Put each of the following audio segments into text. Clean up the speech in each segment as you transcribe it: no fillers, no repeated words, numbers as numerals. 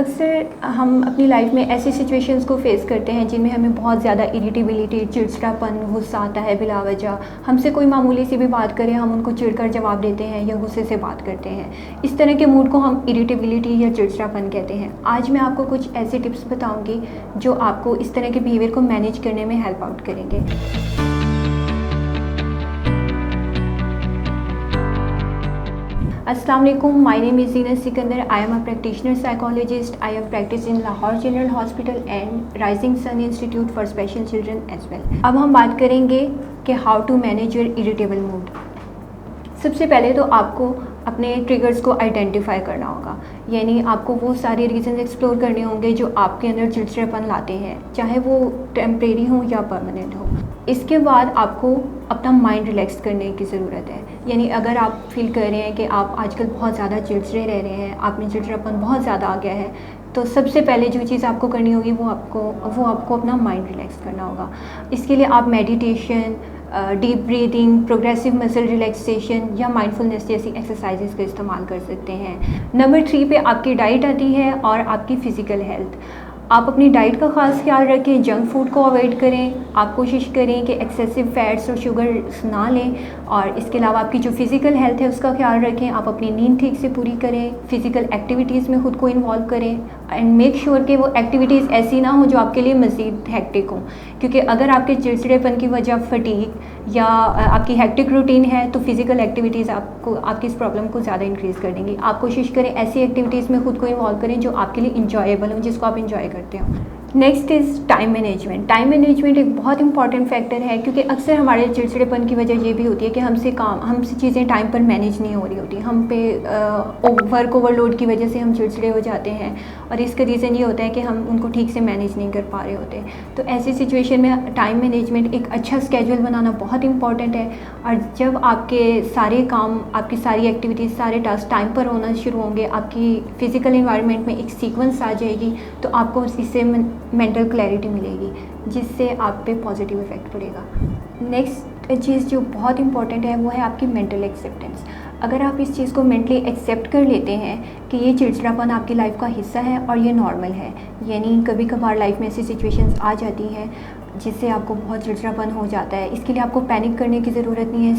अक्सर हम अपनी लाइफ में ऐसी सिचुएशंस को फेस करते हैं जिनमें हमें बहुत ज़्यादा इरिटेबिलिटी, चिड़चिड़ापन, गुस्सा आता है बिलावजह। हमसे कोई मामूली सी भी बात करें, हम उनको चिढ़कर जवाब देते हैं या गुस्से से बात करते हैं। इस तरह के मूड को हम इरिटेबिलिटी या चिड़चिड़ापन कहते हैं। आज मैं आपको कुछ ऐसे टिप्स बताऊँगी जो आपको इस तरह के बिहेवियर को मैनेज करने में हेल्प आउट करेंगे। Assalamu alaikum. My name is Zina Sikandar. I am a practitioner psychologist. I have practiced in Lahore General Hospital and Rising Sun Institute for Special Children as well. अब हम बात करेंगे कि how to manage your irritable mood. सबसे पहले तो आपको अपने ट्रिगर्स को आइडेंटिफाई करना होगा, यानी आपको वो सारे रीज़न एक्सप्लोर करने होंगे जो आपके अंदर चिड़चिड़ापन लाते हैं, चाहे वो टेम्परेरी हो या परमानेंट हो। इसके बाद आपको अपना माइंड रिलैक्स करने की ज़रूरत है, यानी अगर आप फील कर रहे हैं कि आप आजकल बहुत ज़्यादा चिड़चिड़े रह रहे हैं, आप में चिड़चिड़ापन बहुत ज़्यादा आ गया है, तो सबसे पहले जो चीज़ आपको करनी होगी वो आपको अपना माइंड रिलैक्स करना होगा। इसके लिए आप meditation, deep breathing, progressive muscle relaxation या माइंडफुलनेस जैसी एक्सरसाइजेस का इस्तेमाल कर सकते हैं। नंबर 3 पे आपकी डाइट आती है और आपकी फ़िज़िकल हेल्थ। आप अपनी डाइट का ख़ास ख्याल रखें, जंक फूड को अवॉइड करें। आप कोशिश करें कि एक्सेसिव फैट्स और शुगर्स ना लें, और इसके अलावा आपकी जो फ़िज़िकल हेल्थ है उसका ख्याल रखें। आप अपनी नींद ठीक से पूरी करें, फ़िज़िकल एक्टिविटीज़ में ख़ुद को इन्वॉल्व करें एंड मेक श्योर कि वो एक्टिविटीज़ ऐसी ना हो जो आपके लिए मज़ीद हेक्टिक हों, क्योंकि अगर आपके चिड़चिड़ेपन की वजह फटीग या आपकी हेक्टिक रूटीन है तो फ़िज़िकल एक्टिविटीज़ आपकी इस प्रॉब्लम को ज़्यादा इंक्रीज़ कर देंगी। आप कोशिश करें ऐसी एक्टिविटीज़ में ख़ुद को इन्वॉल्व करें जो आपके लिए इंजॉयबल हो, जिसको आप इंजॉय करते हो। Next is time management. Time management एक बहुत इंपॉर्टेंट फैक्टर है, क्योंकि अक्सर हमारे चिड़चिड़ेपन की वजह ये भी होती है कि हमसे चीज़ें टाइम पर मैनेज नहीं हो रही होती। हम पे वर्क ओवरलोड की वजह से हम चिड़चिड़े हो जाते हैं, और इसका रीज़न ये होता है कि हम उनको ठीक से मैनेज नहीं कर पा रहे होते। तो ऐसी सिचुएशन में टाइम मैनेजमेंट, एक अच्छा स्केड्यूल बनाना बहुत इंपॉर्टेंट है। और जब आपके सारे काम, आपकी सारी एक्टिविटीज़, सारे टास्क टाइम पर होना शुरू होंगे, आपकी फ़िज़िकल इन्वायरमेंट में एक सीक्वेंस आ जाएगी, तो आपको इससे मेंटल क्लैरिटी मिलेगी, जिससे आप पे पॉजिटिव इफ़ेक्ट पड़ेगा। नेक्स्ट चीज़ जो बहुत इंपॉर्टेंट है वो है आपकी मेंटल एक्सेप्टेंस। अगर आप इस चीज़ को मेंटली एक्सेप्ट कर लेते हैं कि ये चिड़चिड़ापन आपकी लाइफ का हिस्सा है और ये नॉर्मल है, यानी कभी कभार लाइफ में ऐसी सिचुएशंस आ जाती हैं जिससे आपको बहुत चिड़चिड़ापन हो जाता है। इसके लिए आपको पैनिक करने की ज़रूरत नहीं है,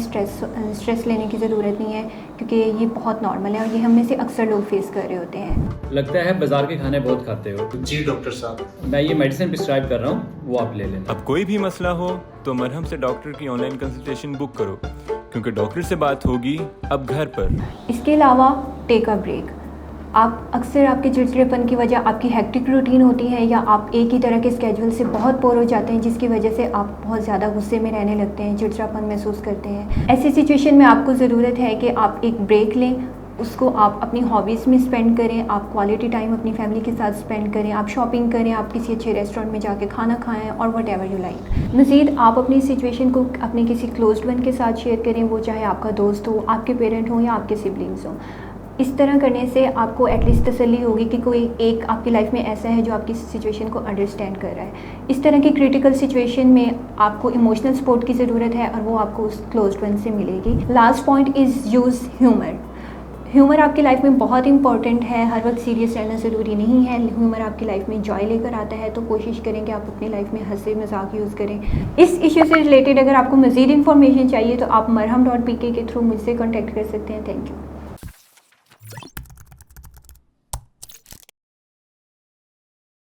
स्ट्रेस लेने की ज़रूरत नहीं है, क्योंकि ये बहुत नॉर्मल है और ये हम में से अक्सर लोग फेस कर रहे होते हैं। लगता है बाजार के खाने बहुत खाते हो। जी डॉक्टर साहब, मैं ये मेडिसिन प्रिस्क्राइब कर रहा हूँ, वो आप ले लेना। अब कोई भी मसला हो तो मरहम से डॉक्टर की ऑनलाइन कंसल्टेशन बुक करो, क्योंकि डॉक्टर से बात होगी अब घर पर। इसके अलावा टेक अ ब्रेक। आप अक्सर आपके चिड़चिड़ेपन की वजह आपकी हेक्टिक रूटीन होती है, या आप एक ही तरह के स्केड्यूल से बहुत बोर हो जाते हैं, जिसकी वजह से आप बहुत ज़्यादा गुस्से में रहने लगते हैं, चिड़चिड़ापन महसूस करते हैं। ऐसी सिचुएशन में आपको ज़रूरत है कि आप एक ब्रेक लें, उसको आप अपनी हॉबीज़ में स्पेंड करें, आप क्वालिटी टाइम अपनी फैमिली के साथ स्पेंड करें, आप शॉपिंग करें, आप किसी अच्छे रेस्टोरेंट में जाके खाना खाएं, और व्हाटएवर यू लाइक। मज़ीद आप अपनी सिचुएशन को अपने किसी क्लोज्ड वन के साथ शेयर करें, वो चाहे आपका दोस्त हो, आपके पेरेंट हो या आपके सिबलिंग्स हों। इस तरह करने से आपको एटलीस्ट तसल्ली होगी कि कोई एक आपकी लाइफ में ऐसा है जो आपकी सिचुएशन को अंडरस्टैंड कर रहा है। इस तरह की क्रिटिकल सिचुएशन में आपको इमोशनल सपोर्ट की ज़रूरत है, और वो आपको उस क्लोज्ड वन से मिलेगी। Last point is use humour. Humour आपकी लाइफ में बहुत इंपॉर्टेंट है। हर वक्त सीरियस रहना ज़रूरी नहीं है। ह्यूमर आपकी लाइफ में जॉय लेकर आता है, तो कोशिश करें कि आप अपनी लाइफ में हंसी मजाक यूज़ करें। इस इशू से रिलेटेड अगर आपको मज़ीद इन्फॉर्मेशन चाहिए तो आप marham.pk के थ्रू मुझसे कॉन्टैक्ट कर सकते हैं। Thank you.